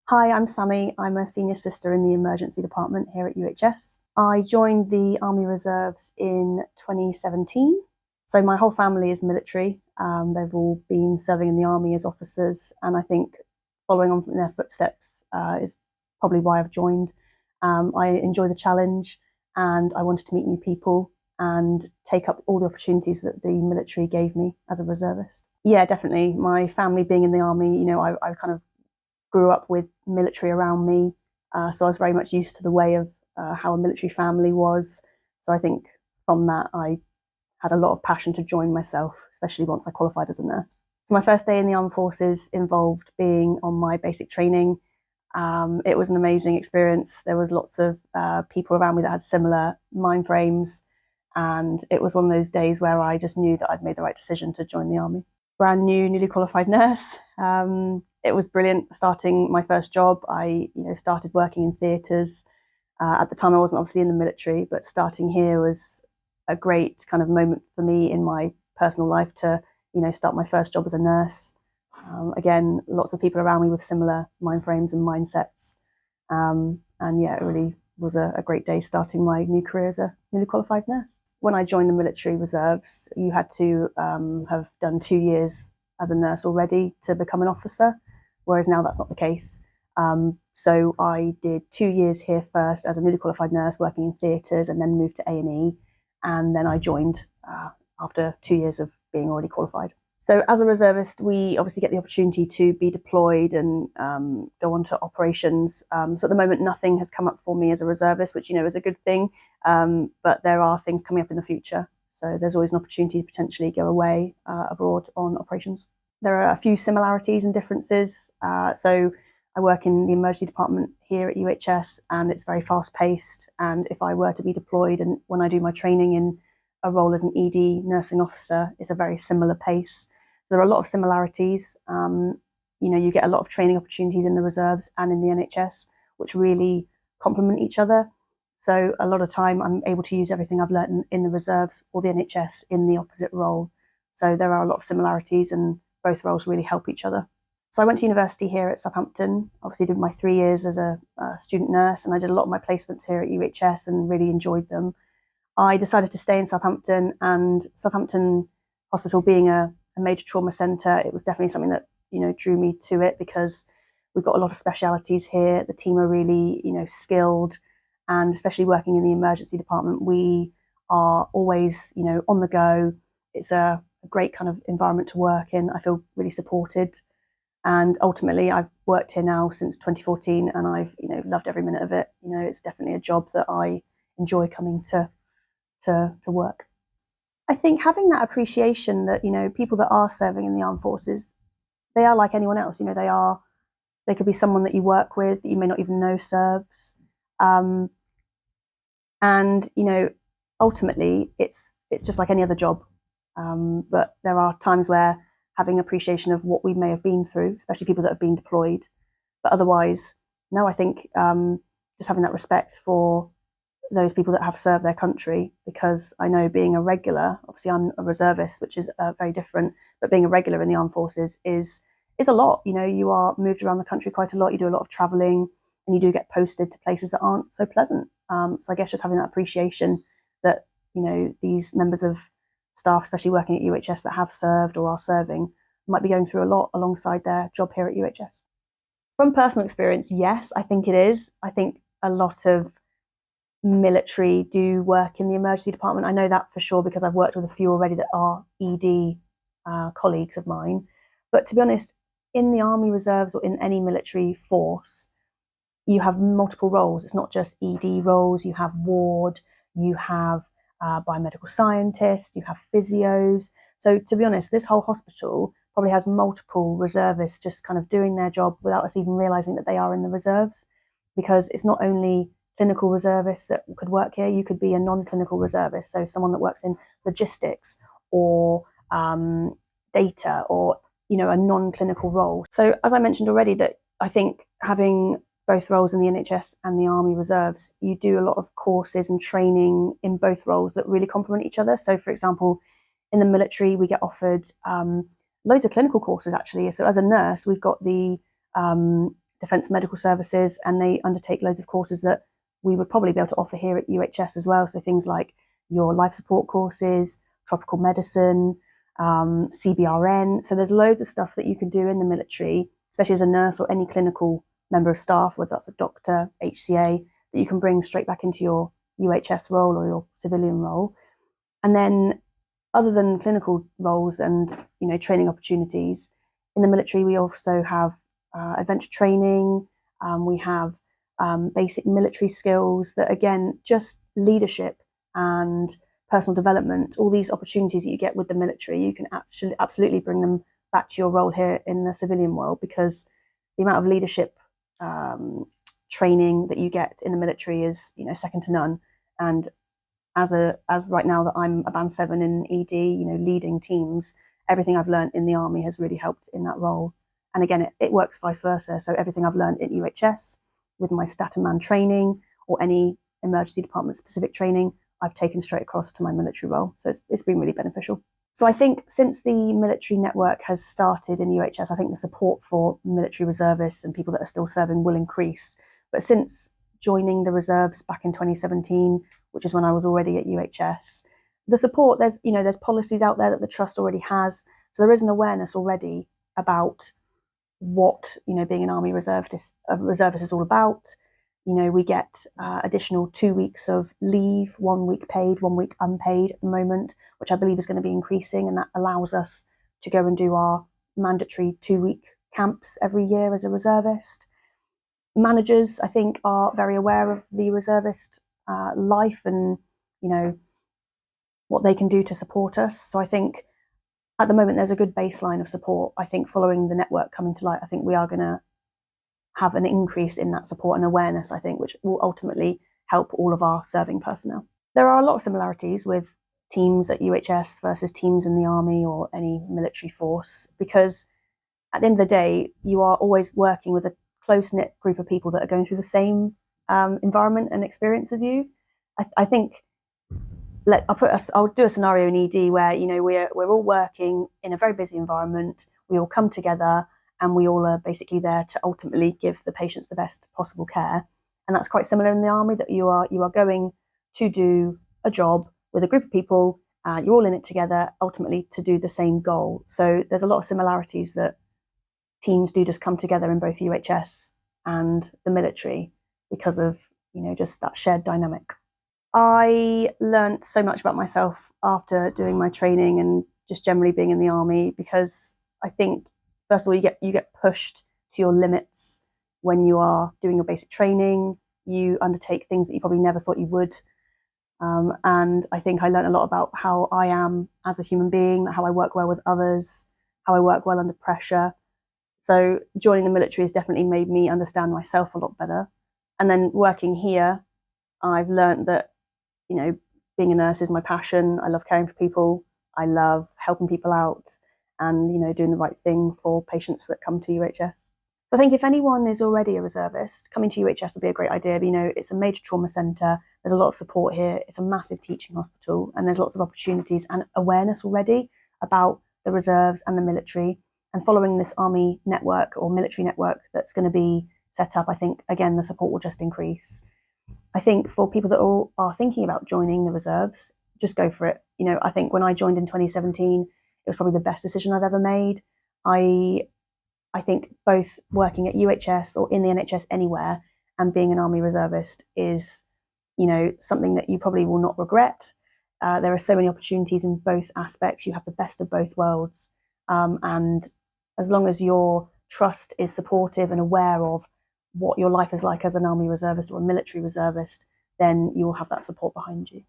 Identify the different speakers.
Speaker 1: Hi, I'm Sammy. I'm a senior sister in the emergency department here at UHS. I joined the Army Reserves in 2017. So my whole family is military. They've all been serving in the army as officers, and I think following on from their footsteps is probably why I've joined. I enjoy the challenge, and I wanted to meet new people and take up all the opportunities that the military gave me as a reservist. Yeah, definitely. My family being in the army, I kind of grew up with military around me, so I was very much used to the way of how a military family was. So I think from that, I had a lot of passion to join myself, especially once I qualified as a nurse. So my first day in the armed forces involved being on my basic training. It was an amazing experience. There was lots of people around me that had similar mind frames, and it was one of those days where I just knew that I'd made the right decision to join the army. Brand new, newly qualified nurse. It was brilliant starting my first job. I started working in theatres. At the time, I wasn't obviously in the military, but starting here was a great kind of moment for me in my personal life to start my first job as a nurse. Again, lots of people around me with similar mind frames and mindsets. And yeah, it really was a great day starting my new career as a newly qualified nurse. When I joined the military reserves, you had to have done 2 years as a nurse already to become an officer, whereas now that's not the case. So I did 2 years here first as a newly qualified nurse working in theatres, and then moved to A&E, and then I joined after 2 years of being already qualified. So as a reservist, we obviously get the opportunity to be deployed and go on to operations. So at the moment, nothing has come up for me as a reservist, which is a good thing. But there are things coming up in the future. So there's always an opportunity to potentially go away abroad on operations. There are a few similarities and differences. So I work in the emergency department here at UHS, and it's very fast paced. And if I were to be deployed, and when I do my training in a role as an ED nursing officer, it's a very similar pace. So there are a lot of similarities. You get a lot of training opportunities in the reserves and in the NHS, which really complement each other. So a lot of time I'm able to use everything I've learned in the reserves or the NHS in the opposite role. So there are a lot of similarities, and both roles really help each other. So I went to university here at Southampton, obviously did my 3 years as a student nurse, and I did a lot of my placements here at UHS and really enjoyed them. I decided to stay in Southampton, and Southampton Hospital being a major trauma centre, it was definitely something that drew me to it, because we've got a lot of specialities here. The team are really skilled, and especially working in the emergency department, we are always on the go. It's a great kind of environment to work in. I feel really supported, and ultimately I've worked here now since 2014, and I've loved every minute of it. It's definitely a job that I enjoy coming to work. I think having that appreciation that people that are serving in the armed forces, they are like anyone else. They could be someone that you work with that you may not even know serves, and ultimately it's just like any other job. But there are times where having appreciation of what we may have been through, especially people that have been deployed, but otherwise, no, I think just having that respect for those people that have served their country, because I know being a regular, obviously I'm a reservist, which is very different, but being a regular in the armed forces is a lot. You are moved around the country quite a lot. You do a lot of traveling, and you do get posted to places that aren't so pleasant. So I guess just having that appreciation that these members of staff, especially working at UHS, that have served or are serving, might be going through a lot alongside their job here at UHS. From personal experience, yes, I think it is. I think a lot of military do work in the emergency department. I know that for sure, because I've worked with a few already that are ED colleagues of mine. But to be honest, in the Army Reserves or in any military force, you have multiple roles. It's not just ED roles. You have ward, you have biomedical scientists, you have physios. So to be honest, this whole hospital probably has multiple reservists just kind of doing their job without us even realising that they are in the reserves, because it's not only clinical reservists that could work here. You could be a non-clinical reservist, so someone that works in logistics or data, or a non-clinical role. So as I mentioned already, that I think having both roles in the NHS and the Army Reserves, you do a lot of courses and training in both roles that really complement each other. So for example, in the military, we get offered loads of clinical courses actually. So as a nurse, we've got the Defence Medical Services, and they undertake loads of courses that we would probably be able to offer here at UHS as well. So things like your life support courses, tropical medicine, CBRN. So there's loads of stuff that you can do in the military, especially as a nurse or any clinical member of staff, whether that's a doctor, HCA, that you can bring straight back into your UHS role or your civilian role. And then other than clinical roles and training opportunities, in the military we also have adventure training, we have basic military skills that, again, just leadership and personal development, all these opportunities that you get with the military, you can absolutely bring them back to your role here in the civilian world, because the amount of leadership training that you get in the military is second to none. And as right now that I'm a band 7 in ED, leading teams, everything I've learned in the army has really helped in that role. And again, it works vice versa. So everything I've learned at UHS with my stat and man training or any emergency department specific training, I've taken straight across to my military role. So it's been really beneficial. So I think since the military network has started in UHS, I think the support for military reservists and people that are still serving will increase. But since joining the reserves back in 2017, which is when I was already at UHS, the support, there's policies out there that the trust already has. So there is an awareness already about what being an army reservist is all about. We get additional 2 weeks of leave, 1 week paid, 1 week unpaid at the moment, which I believe is going to be increasing, and that allows us to go and do our mandatory 2-week camps every year as a reservist. Managers, I think, are very aware of the reservist life and what they can do to support us. So I think at the moment there's a good baseline of support. I think following the network coming to light, I think we are going to have an increase in that support and awareness, I think, which will ultimately help all of our serving personnel. There are a lot of similarities with teams at UHS versus teams in the army or any military force, because at the end of the day, you are always working with a close-knit group of people that are going through the same environment and experience as you. I think I'll do a scenario in ED where we're all working in a very busy environment. We all come together and we all are basically there to ultimately give the patients the best possible care. And that's quite similar in the army, that you are going to do a job with a group of people. You're all in it together, ultimately to do the same goal. So there's a lot of similarities that teams do just come together in both UHS and the military because of just that shared dynamic. I learned so much about myself after doing my training and just generally being in the army, because I think, first of all, you get pushed to your limits when you are doing your basic training. You undertake things that you probably never thought you would. And I think I learned a lot about how I am as a human being, how I work well with others, how I work well under pressure. So joining the military has definitely made me understand myself a lot better. And then working here, I've learned that, being a nurse is my passion. I love caring for people. I love helping people out and, doing the right thing for patients that come to UHS. So I think if anyone is already a reservist, coming to UHS will be a great idea. It's a major trauma centre. There's a lot of support here. It's a massive teaching hospital, and there's lots of opportunities and awareness already about the reserves and the military. And following this army network or military network that's going to be set up, I think, again, the support will just increase. I think for people that are thinking about joining the reserves, just go for it. I think when I joined in 2017, it was probably the best decision I've ever made. I think both working at UHS or in the NHS anywhere and being an army reservist is, something that you probably will not regret. There are so many opportunities in both aspects. You have the best of both worlds. And as long as your trust is supportive and aware of what your life is like as an army reservist or a military reservist, then you will have that support behind you.